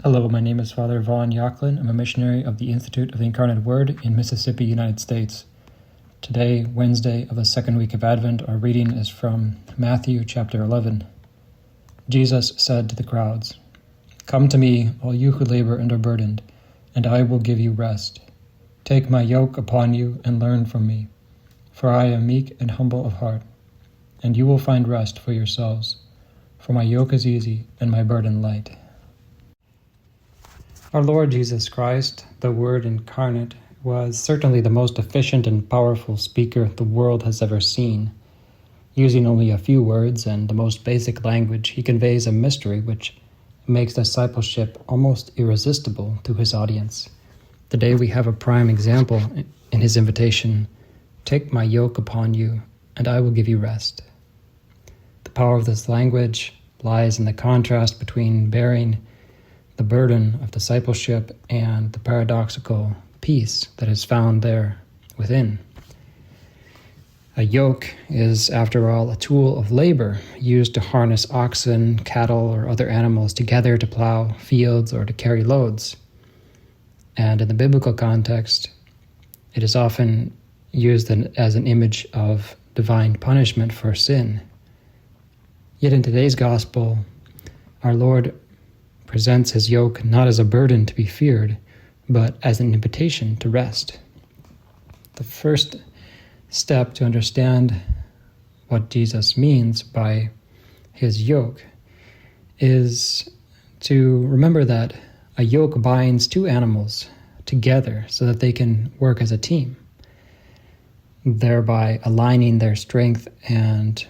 Hello, my name is Father Vaughn Yocklin. I'm a missionary of the Institute of the Incarnate Word in Mississippi, United States. Today, Wednesday of the second week of Advent, our reading is from Matthew chapter 11. Jesus said to the crowds, "Come to me, all you who labor and are burdened, and I will give you rest. Take my yoke upon you and learn from me, for I am meek and humble of heart, and you will find rest for yourselves, for my yoke is easy and my burden light." Our Lord Jesus Christ, the Word incarnate, was certainly the most efficient and powerful speaker the world has ever seen. Using only a few words and the most basic language, he conveys a mystery which makes discipleship almost irresistible to his audience. Today we have a prime example in his invitation, "Take my yoke upon you, and I will give you rest." The power of this language lies in the contrast between bearing the burden of discipleship and the paradoxical peace that is found there within. A yoke is, after all, a tool of labor used to harness oxen, cattle, or other animals together to plow fields or to carry loads. And in the biblical context, it is often used as an image of divine punishment for sin. Yet in today's gospel, our Lord presents his yoke not as a burden to be feared, but as an invitation to rest. The first step to understand what Jesus means by his yoke is to remember that a yoke binds two animals together so that they can work as a team, thereby aligning their strength and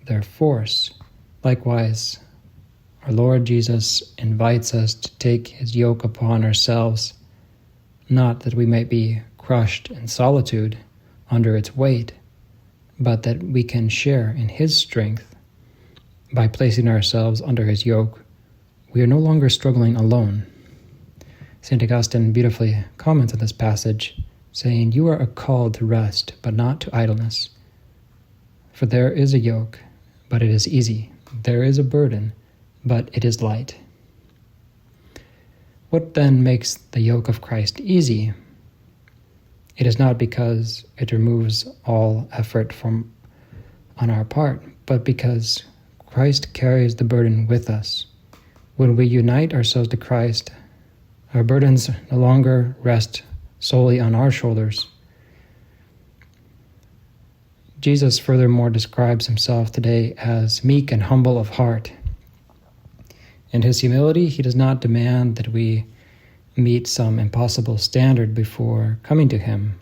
their force. Likewise, our Lord Jesus invites us to take his yoke upon ourselves, not that we might be crushed in solitude under its weight, but that we can share in his strength. By placing ourselves under his yoke, we are no longer struggling alone. St. Augustine beautifully comments on this passage, saying, "You are called to rest, but not to idleness. For there is a yoke, but it is easy. There is a burden, but it is light." What then makes the yoke of Christ easy? It is not because it removes all effort on our part, but because Christ carries the burden with us. When we unite ourselves to Christ, our burdens no longer rest solely on our shoulders. Jesus furthermore describes himself today as meek and humble of heart. In his humility, he does not demand that we meet some impossible standard before coming to him.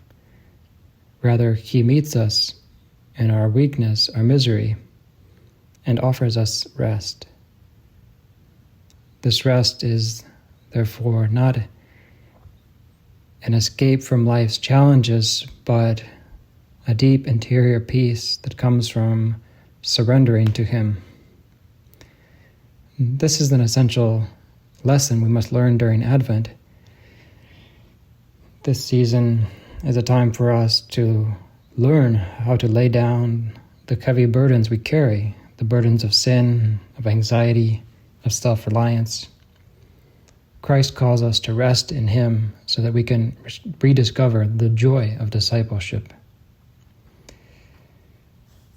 Rather, he meets us in our weakness, our misery, and offers us rest. This rest is, therefore, not an escape from life's challenges, but a deep interior peace that comes from surrendering to him. This is an essential lesson we must learn during Advent. This season is a time for us to learn how to lay down the heavy burdens we carry, the burdens of sin, of anxiety, of self-reliance. Christ calls us to rest in him so that we can rediscover the joy of discipleship.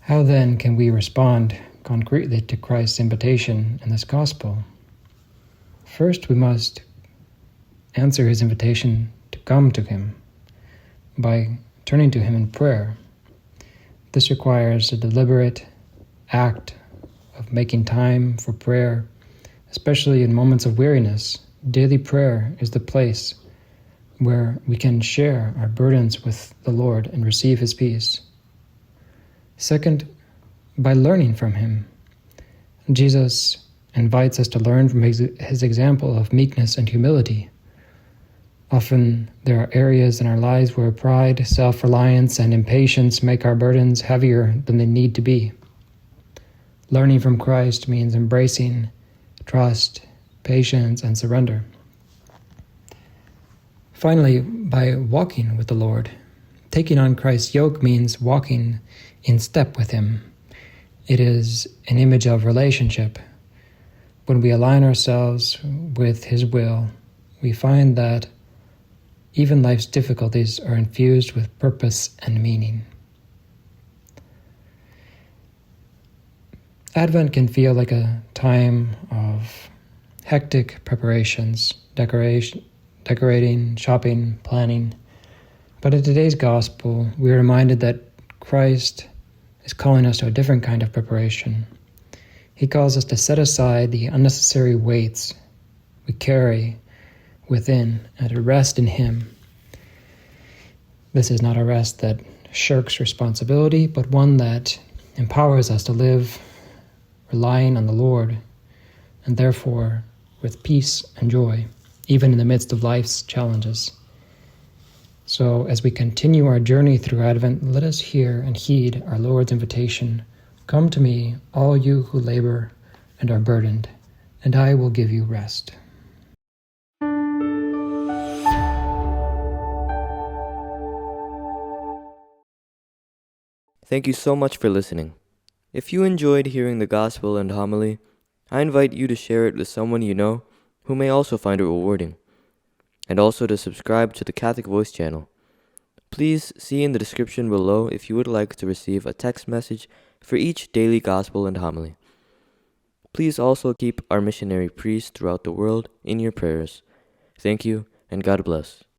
How then can we respond concretely to Christ's invitation in this gospel? First, we must answer his invitation to come to him by turning to him in prayer. This requires a deliberate act of making time for prayer, especially in moments of weariness. Daily prayer is the place where we can share our burdens with the Lord and receive his peace. Second, by learning from him. Jesus invites us to learn from his example of meekness and humility. Often there are areas in our lives where pride, self-reliance, and impatience make our burdens heavier than they need to be. Learning from Christ means embracing trust, patience, and surrender. Finally, by walking with the Lord. Taking on Christ's yoke means walking in step with him. It is an image of relationship. When we align ourselves with His will, we find that even life's difficulties are infused with purpose and meaning. Advent can feel like a time of hectic preparations, decorating, shopping, planning. But in today's gospel, we are reminded that Christ is calling us to a different kind of preparation. He calls us to set aside the unnecessary weights we carry within and to rest in Him. This is not a rest that shirks responsibility, but one that empowers us to live relying on the Lord, and therefore with peace and joy, even in the midst of life's challenges. So as we continue our journey through Advent, let us hear and heed our Lord's invitation, "Come to me, all you who labor and are burdened, and I will give you rest." Thank you so much for listening. If you enjoyed hearing the gospel and homily, I invite you to share it with someone you know who may also find it rewarding, and also to subscribe to the Catholic Voice channel. Please see in the description below if you would like to receive a text message for each daily gospel and homily. Please also keep our missionary priests throughout the world in your prayers. Thank you, and God bless.